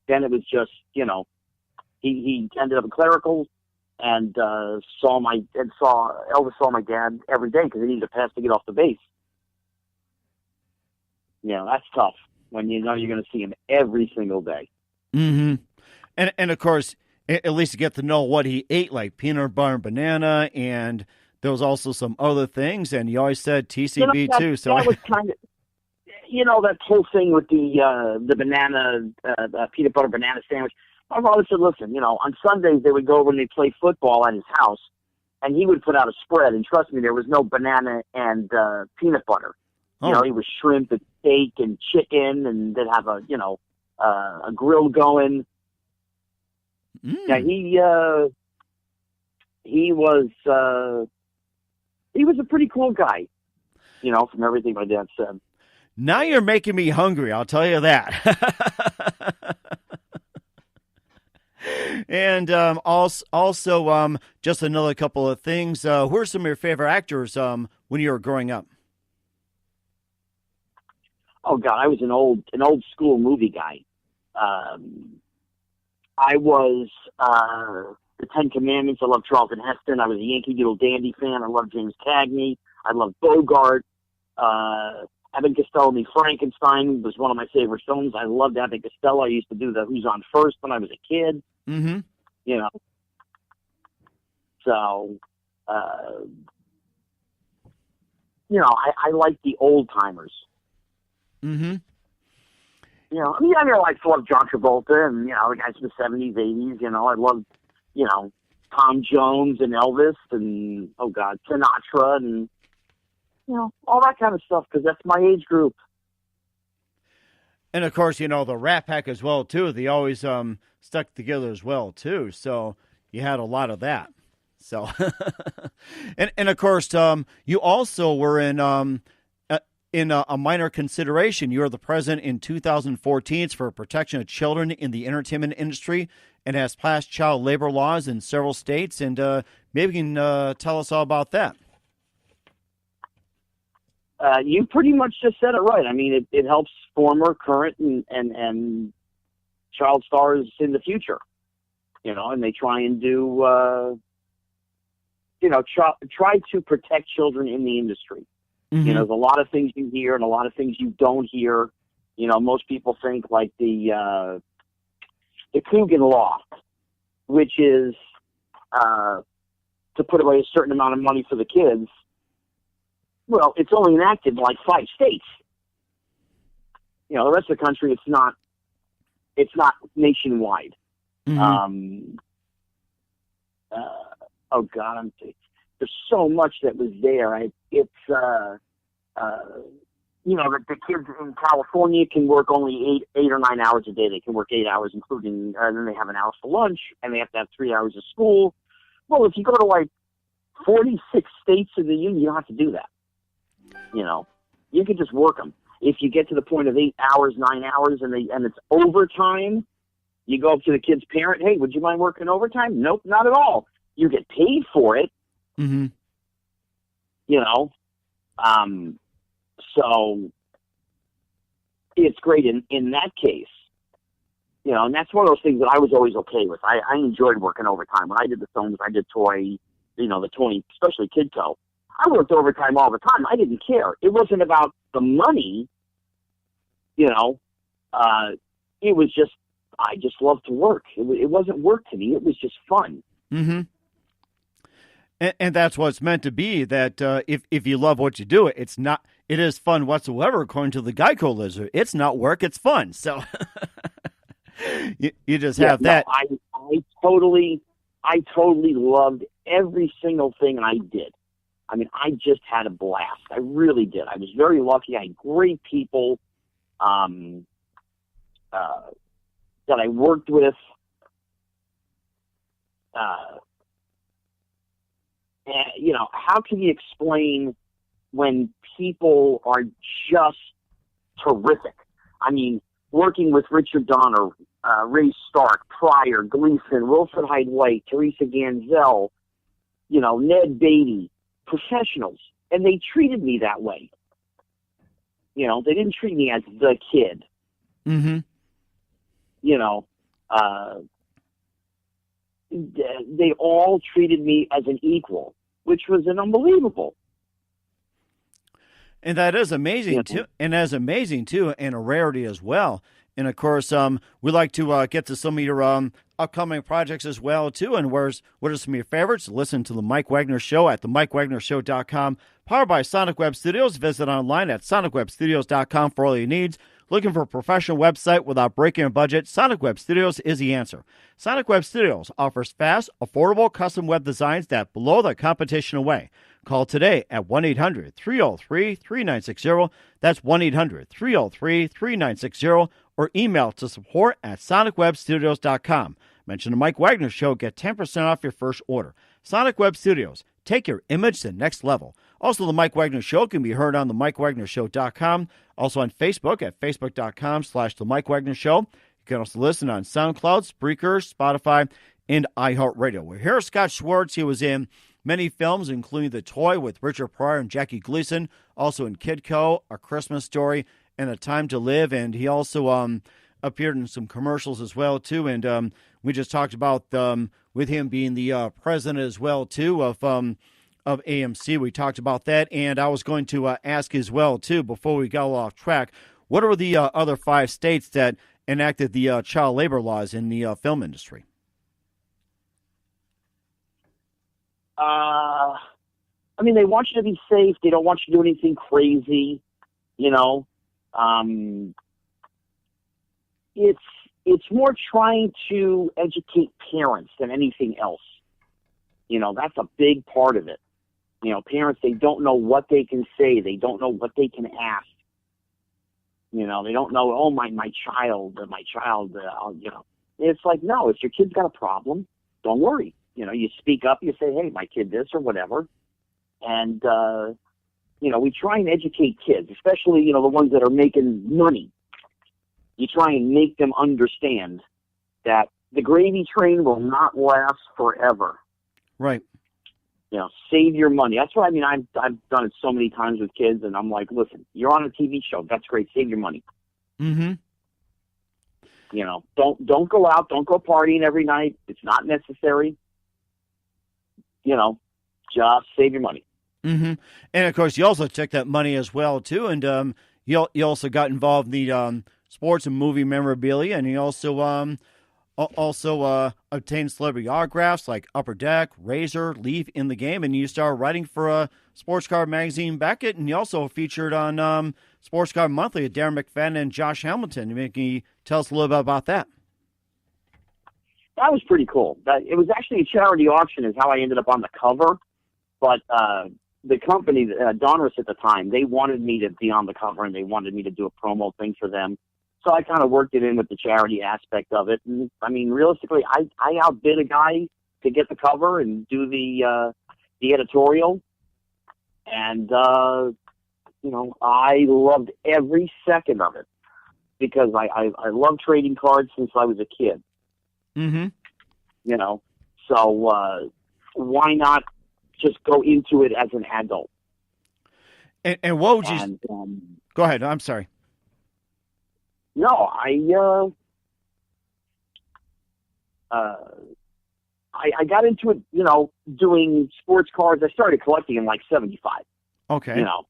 then it was just, he ended up in clerical and Elvis saw my dad every day because he needed a pass to get off the base. That's tough when you know you're going to see him every single day. Mm-hmm. And of course, at least you get to know what he ate, like peanut butter and banana, and there was also some other things, and you always said TCB too. So that was kind of, that whole thing with the banana, peanut butter banana sandwich. My father said, listen, on Sundays they would go over and they'd play football at his house, and he would put out a spread, and trust me, there was no banana and peanut butter. Oh. It was shrimp and steak and chicken, and they'd have a grill going. Yeah, he was a pretty cool guy, from everything my dad said. Now you're making me hungry, I'll tell you that. And also, just another couple of things. Who are some of your favorite actors when you were growing up? Oh God, I was an old school movie guy. I was the Ten Commandments. I loved Charlton Heston. I was a Yankee Doodle Dandy fan. I loved James Cagney. I loved Bogart. Abbott and Costello Meet Frankenstein was one of my favorite films. I loved Abbott and Costello. I used to do the Who's On First when I was a kid. Mm-hmm. So, I like the old timers. Mm-hmm. I love John Travolta and, the guys from the 70s, 80s. I love, Tom Jones and Elvis and, Sinatra and, all that kind of stuff because that's my age group. And, of course, the Rat Pack as well, too. They always stuck together as well, too. So you had a lot of that. So, and of course, you also were in a minor consideration. You were the president in 2014 for protection of children in the entertainment industry and has passed child labor laws in several states. And maybe you can tell us all about that. You pretty much just said it right. I mean, it helps former, current, and child stars in the future, and they try and do, try to protect children in the industry. Mm-hmm. There's a lot of things you hear and a lot of things you don't hear. Most people think like the Coogan Law, which is to put away a certain amount of money for the kids. Well, it's only enacted in like 5 states. The rest of the country, it's not nationwide. Mm-hmm. There's so much that was there. The kids in California can work only 8 or 9 hours a day. They can work 8 hours, including, then they have an hour for lunch, and they have to have 3 hours of school. Well, if you go to like 46 states in the union, you don't have to do that. You can just work them. If you get to the point of 8 hours, 9 hours, and it's overtime, you go up to the kid's parent, hey, would you mind working overtime? Nope, not at all. You get paid for it. Mm-hmm. So it's great in that case, and that's one of those things that I was always okay with. I enjoyed working overtime. When I did the films, I did the toy, especially Kidco. I worked overtime all the time. I didn't care. It wasn't about the money, it was just, I just loved to work. It wasn't work to me. It was just fun. Mm-hmm. And that's what it's meant to be, that if you love what you do, it is fun whatsoever, according to the Geico Lizard. It's not work, it's fun. So you just have that. No, I totally loved every single thing I did. I mean, I just had a blast. I really did. I was very lucky. I had great people that I worked with. How can you explain when people are just terrific? I mean, working with Richard Donner, Ray Stark, Pryor, Gleason, Wilfred Hyde White, Teresa Ganzel, Ned Beatty, professionals, and they treated me that way. They didn't treat me as the kid. Mm-hmm. they all treated me as an equal, which was an unbelievable. And that is amazing too, and that's amazing too, and a rarity as well. And of course, we like to get to some of your upcoming projects as well too. And what are some of your favorites? Listen to the Mike Wagner Show at themikewagnershow.com. Powered by Sonic Web Studios. Visit online at sonicwebstudios.com for all your needs. Looking for a professional website without breaking a budget? Sonic Web Studios is the answer. Sonic Web Studios offers fast, affordable custom web designs that blow the competition away. Call today at 1-800-303-3960. That's 1-800-303-3960. Or email to support@sonicwebstudios.com. Mention the Mike Wagner Show. Get 10% off your first order. Sonic Web Studios. Take your image to the next level. Also, the Mike Wagner Show can be heard on the MikeWagnerShow.com. Also on Facebook at Facebook.com/The Mike Wagner Show. You can also listen on SoundCloud, Spreaker, Spotify, and iHeartRadio. We're here, Scott Schwartz. He was in many films, including The Toy with Richard Pryor and Jackie Gleason. Also in Kidco, A Christmas Story, and A Time to Live. And he also appeared in some commercials as well, too. And we just talked about with him being the president as well, too, of AMC. We talked about that. And I was going to ask as well, too, before we got off track, what are the other 5 states that enacted the child labor laws in the film industry? I mean, they want you to be safe. They don't want you to do anything crazy, you know. It's more trying to educate parents than anything else. You know, that's a big part of it. You know, parents, they don't know what they can say. They don't know what they can ask. You know, they don't know, oh, my child, you know. It's like, no, if your kid's got a problem, don't worry. You know, you speak up, you say, hey, my kid this or whatever. And, you know, we try and educate kids, especially, you know, the ones that are making money. You try and make them understand that the gravy train will not last forever. Right. You know, save your money. That's what I mean. I've done it so many times with kids, and I'm like, listen, you're on a TV show. That's great. Save your money. Mm-hmm. You know, don't go out. Don't go partying every night. It's not necessary. You know, just save your money. Mm-hmm. And of course, you also took that money as well too, and you also got involved in the sports and movie memorabilia, and you also obtained celebrity autographs like Upper Deck, Razor, Leaf in the Game, and you started writing for a sports card magazine, Beckett, and you also featured on Sports Card Monthly with Darren McFadden and Josh Hamilton. Can you tell us a little bit about that? That was pretty cool. It was actually a charity auction is how I ended up on the cover, but the company, Donruss at the time, they wanted me to be on the cover, and they wanted me to do a promo thing for them. So I kind of worked it in with the charity aspect of it. And I mean, realistically, I outbid a guy to get the cover and do the editorial. And, you know, I loved every second of it because I love trading cards since I was a kid. Mm-hmm. You know, so why not just go into it as an adult? And what would you... go ahead. I'm sorry. No, I got into it, you know, doing sports cards. I started collecting in like 75. Okay. You know,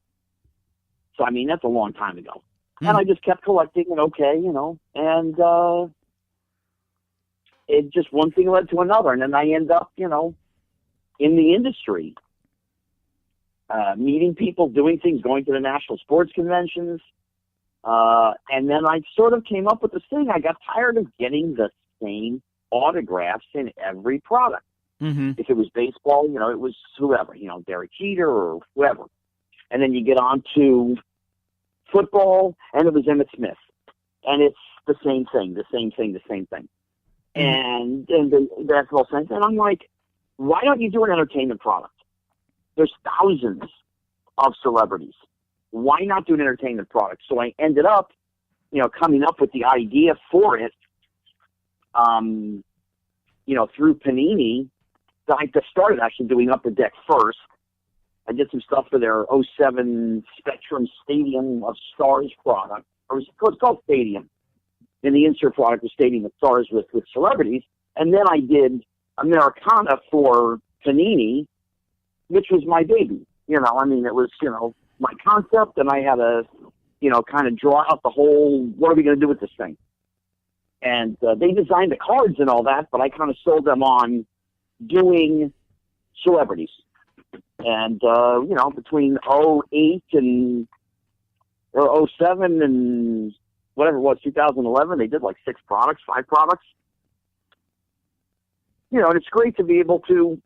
so I mean, that's a long time ago. And I just kept collecting and you know, and it just one thing led to another. And then I end up, you know, in the industry, meeting people, doing things, going to the national sports conventions. And then I sort of came up with this thing. I got tired of getting the same autographs in every product. Mm-hmm. If it was baseball, you know, it was whoever, you know, Derek Jeter or whoever. And then you get on to football, and it was Emmitt Smith. And it's the same thing. Mm-hmm. And the basketball sense. And I'm like, why don't you do an entertainment product? There's thousands of celebrities. Why not do an entertainment product? So I ended up, you know, coming up with the idea for it, you know, through Panini. I started actually doing Upper Deck first. I did some stuff for their 07 Spectrum Stadium of Stars product. Or it's called Stadium. and the insert product was stating the stars with celebrities. And then I did Americana for Panini, which was my baby. You know, I mean, it was, you know, my concept, and I had to, you know, kind of draw out the whole, what are we going to do with this thing? And they designed the cards and all that, but I kind of sold them on doing celebrities. And, you know, between 08 and, or 07 and whatever it was, 2011, they did like 5 products. You know, and it's great to be able to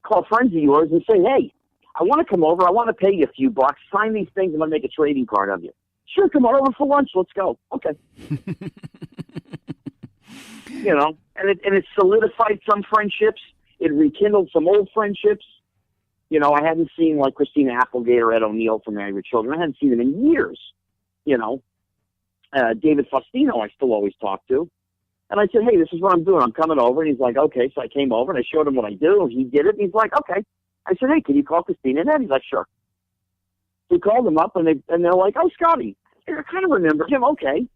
call friends of yours and say, hey, I want to come over. I want to pay you a few bucks. Sign these things. I'm going to make a trading card of you. Sure, come on over for lunch. Let's go. Okay. You know, and it solidified some friendships. It rekindled some old friendships. You know, I hadn't seen like Christina Applegate or Ed O'Neill from Married with Children. I hadn't seen them in years. You know, David Faustino I still always talk to. And I said, hey, this is what I'm doing. I'm coming over. And he's like, okay. So I came over and I showed him what I do. He did it. And he's like, okay. I said, hey, can you call Christina and Ed? He's like, sure. So he called them up and they're like, oh, Scotty. I kind of remembered him. Okay.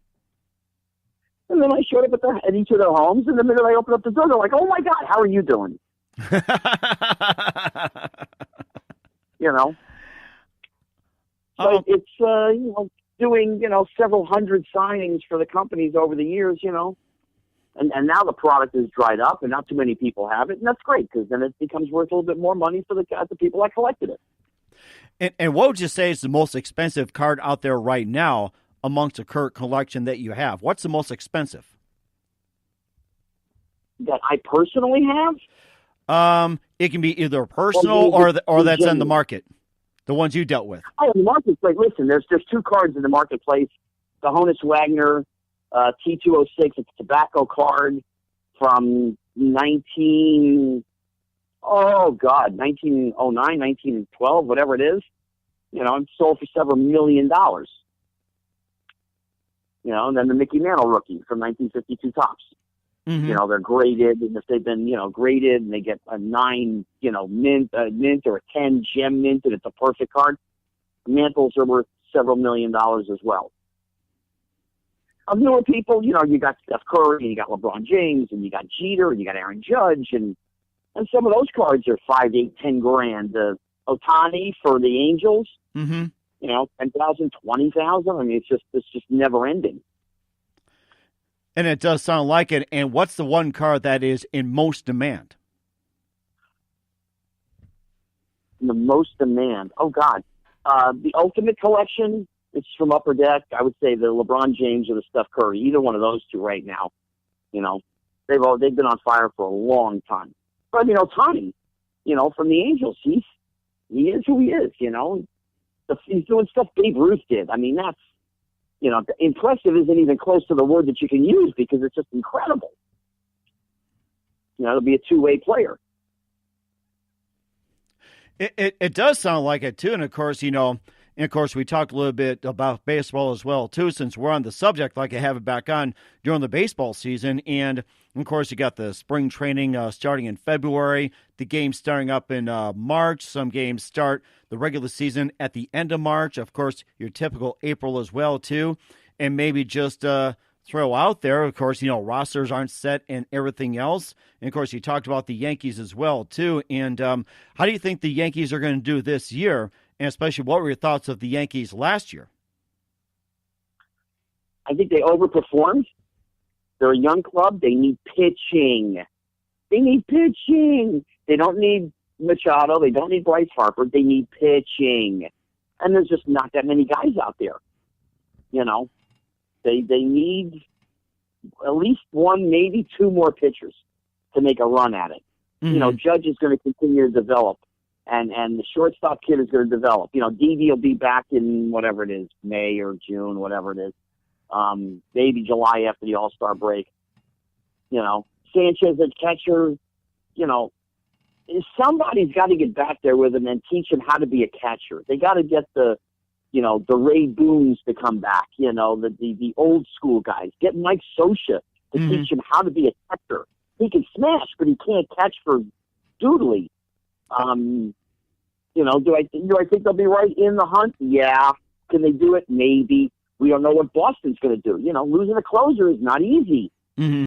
And then I showed up at each of their homes. And the minute I opened up the door, they're like, oh my God, how are you doing? You know? So it's, you know, doing, you know, several hundred signings for the companies over the years, you know. And now the product is dried up, and not too many people have it, and that's great because then it becomes worth a little bit more money for the people that collected it. And what would you say is the most expensive card out there right now amongst the current collection that you have? What's the most expensive? That I personally have? It can be either personal or that's in the market, the ones you dealt with. Oh, the marketplace. Listen, there's 2 cards in the marketplace. The Honus Wagner T206, it's a tobacco card from 1909, 1912, whatever it is. You know, and sold for several $1 million. You know, and then the Mickey Mantle rookie from 1952 Topps. Mm-hmm. You know, they're graded, and if they've been, you know, graded and they get a 9, you know, mint or a 10 gem mint, and it's a perfect card, Mantles are worth several $1 million as well. Of newer people, you know, you got Steph Curry, and you got LeBron James, and you got Jeter, and you got Aaron Judge, and some of those cards are $5, $8, $10,000. Ohtani for the Angels, mm-hmm. You know, 10,000, 20,000. I mean, it's just never ending. And it does sound like it. And what's the one card that is in most demand? The most demand. Oh God, the Ultimate Collection. It's from Upper Deck. I would say the LeBron James or the Steph Curry. Either one of those two right now. You know, they've been on fire for a long time. But I mean, Ohtani, you know, from the Angels, he is who he is. You know, he's doing stuff Babe Ruth did. I mean, that's, you know, impressive isn't even close to the word that you can use because it's just incredible. You know, it'll be a two-way player. It does sound like it too, and of course, you know. And, of course, we talked a little bit about baseball as well, too, since we're on the subject, like I have it back on during the baseball season. And, of course, you got the spring training starting in February, the games starting up in March. Some games start the regular season at the end of March. Of course, your typical April as well, too. And maybe just throw out there, of course, you know, rosters aren't set and everything else. And, of course, you talked about the Yankees as well, too. And how do you think the Yankees are going to do this year? And especially, what were your thoughts of the Yankees last year? I think they overperformed. They're a young club. They need pitching. They don't need Machado. They don't need Bryce Harper. They need pitching. And there's just not that many guys out there. You know, they need at least one, maybe two more pitchers to make a run at it. Mm-hmm. You know, Judge is going to continue to develop. And the shortstop kid is going to develop. You know, Didi will be back in whatever it is, May or June, whatever it is. Maybe July after the All-Star break. You know, Sanchez at catcher, you know, somebody's got to get back there with him and teach him how to be a catcher. They got to get the Ray Boones to come back, you know, the old school guys. Get Mike Scioscia to teach him how to be a catcher. He can smash, but he can't catch for doodly. You know, do I think they'll be right in the hunt? Yeah. Can they do it? Maybe. We don't know what Boston's going to do. You know, losing a closer is not easy. Mm-hmm.